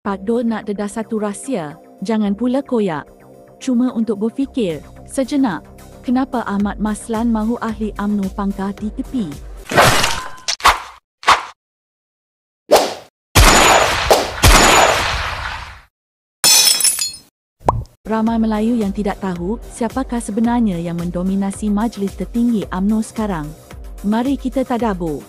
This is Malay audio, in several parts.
Pak Dol nak dedah satu rahsia, jangan pula koyak. Cuma untuk berfikir sejenak, kenapa Ahmad Maslan mahu ahli UMNO pangkah di tepi? Ramai Melayu yang tidak tahu siapakah sebenarnya yang mendominasi majlis tertinggi UMNO sekarang. Mari kita tadabbur.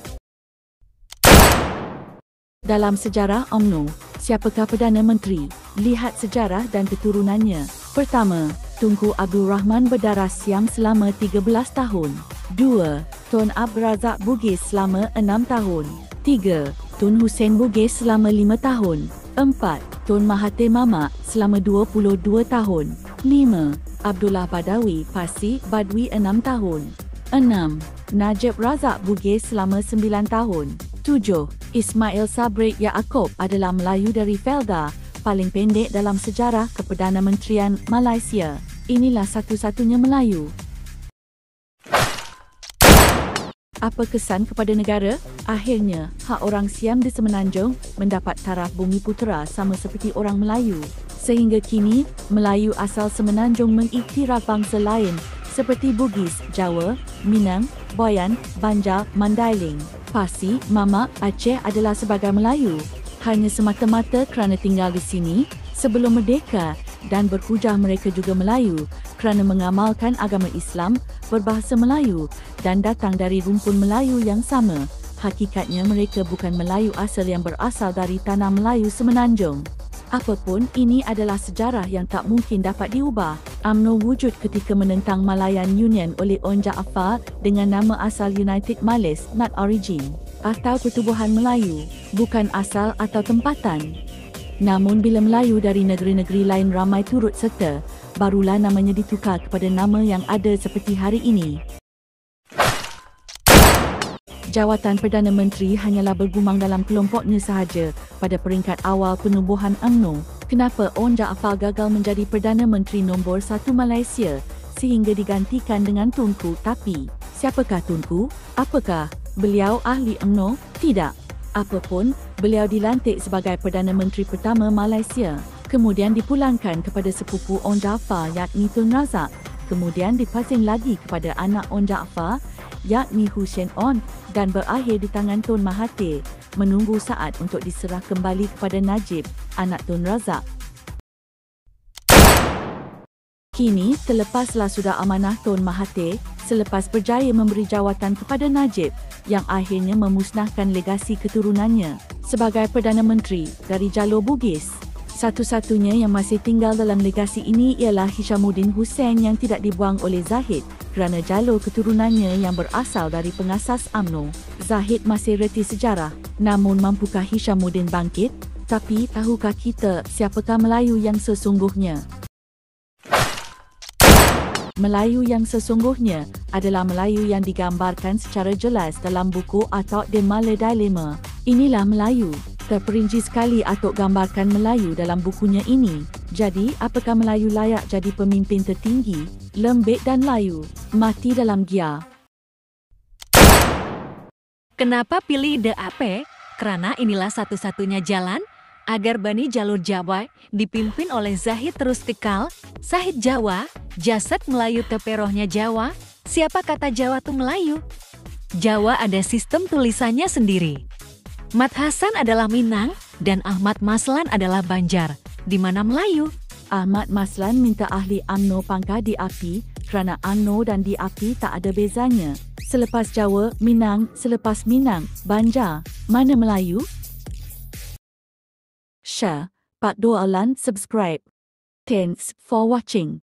Dalam sejarah UMNO, siapakah Perdana Menteri? Lihat sejarah dan keturunannya. Pertama, Tunku Abdul Rahman berdarah Siam selama 13 tahun. 2. Tun Abdul Razak Bugis selama 6 tahun. 3. Tun Hussein Bugis selama 5 tahun. 4. Tun Mahathir Mamak selama 22 tahun. 5. Abdullah Badawi Parsi Badwi 6 tahun. 6. Najib Razak Bugis selama 9 tahun. 7. Ismail Sabri Yaakob adalah Melayu dari Felda, paling pendek dalam sejarah Keperdana Menterian Malaysia. Inilah satu-satunya Melayu. Apa kesan kepada negara? Akhirnya, hak orang Siam di Semenanjung mendapat taraf bumi putera sama seperti orang Melayu. Sehingga kini, Melayu asal Semenanjung mengiktiraf bangsa lain seperti Bugis, Jawa, Minang, Boyan, Banjar, Mandailing, Parsi, Mamak, Aceh adalah sebagai Melayu. Hanya semata-mata kerana tinggal di sini sebelum merdeka dan berhujah mereka juga Melayu kerana mengamalkan agama Islam, berbahasa Melayu dan datang dari rumpun Melayu yang sama. Hakikatnya mereka bukan Melayu asal yang berasal dari tanah Melayu Semenanjung. Apapun, ini adalah sejarah yang tak mungkin dapat diubah. UMNO wujud ketika menentang Malayan Union oleh Onn Jaafar dengan nama asal United Malays, not origin, atau pertubuhan Melayu, bukan asal atau tempatan. Namun bila Melayu dari negeri-negeri lain ramai turut serta, barulah namanya ditukar kepada nama yang ada seperti hari ini. Jawatan Perdana Menteri hanyalah bergumang dalam kelompoknya sahaja pada peringkat awal penubuhan UMNO. Kenapa Onn Jaafar gagal menjadi Perdana Menteri nombor 1 Malaysia sehingga digantikan dengan Tunku? Tapi, siapakah Tunku? Apakah beliau ahli UMNO? Tidak. Apapun, beliau dilantik sebagai Perdana Menteri pertama Malaysia. Kemudian dipulangkan kepada sepupu Onn Jaafar yakni Tun Razak. Kemudian dipasing lagi kepada anak Onn Jaafar yakni Hussein Onn dan berakhir di tangan Tun Mahathir, menunggu saat untuk diserah kembali kepada Najib, anak Tun Razak. Kini, terlepaslah sudah amanah Tun Mahathir selepas berjaya memberi jawatan kepada Najib yang akhirnya memusnahkan legasi keturunannya sebagai Perdana Menteri dari jalur Bugis. Satu-satunya yang masih tinggal dalam legasi ini ialah Hishamuddin Hussein yang tidak dibuang oleh Zahid kerana jalur keturunannya yang berasal dari pengasas UMNO. Zahid masih reti sejarah, namun mampukah Hishamuddin bangkit? Tapi tahukah kita siapakah Melayu yang sesungguhnya? Melayu yang sesungguhnya adalah Melayu yang digambarkan secara jelas dalam buku Atok de Mala Dilema. Inilah Melayu. Terperinci sekali Atok gambarkan Melayu dalam bukunya ini. Jadi, apakah Melayu layak jadi pemimpin tertinggi, lembik dan layu, mati dalam gia? Kenapa pilih DAP? Kerana inilah satu-satunya jalan agar Bani Jalur Jawa dipimpin oleh Zahid terus kekal. Zahid Jawa, jasad Melayu teperohnya Jawa. Siapa kata Jawa tu Melayu? Jawa ada sistem tulisannya sendiri. Mat Hasan adalah Minang dan Ahmad Maslan adalah Banjar. Di mana Melayu? Ahmad Maslan minta ahli UMNO pangkah DAP kerana UMNO dan DAP tak ada bezanya. Selepas Jawa, Minang, selepas Minang, Banjar. Mana Melayu? Share, Pak Doalan subscribe. Thanks for watching.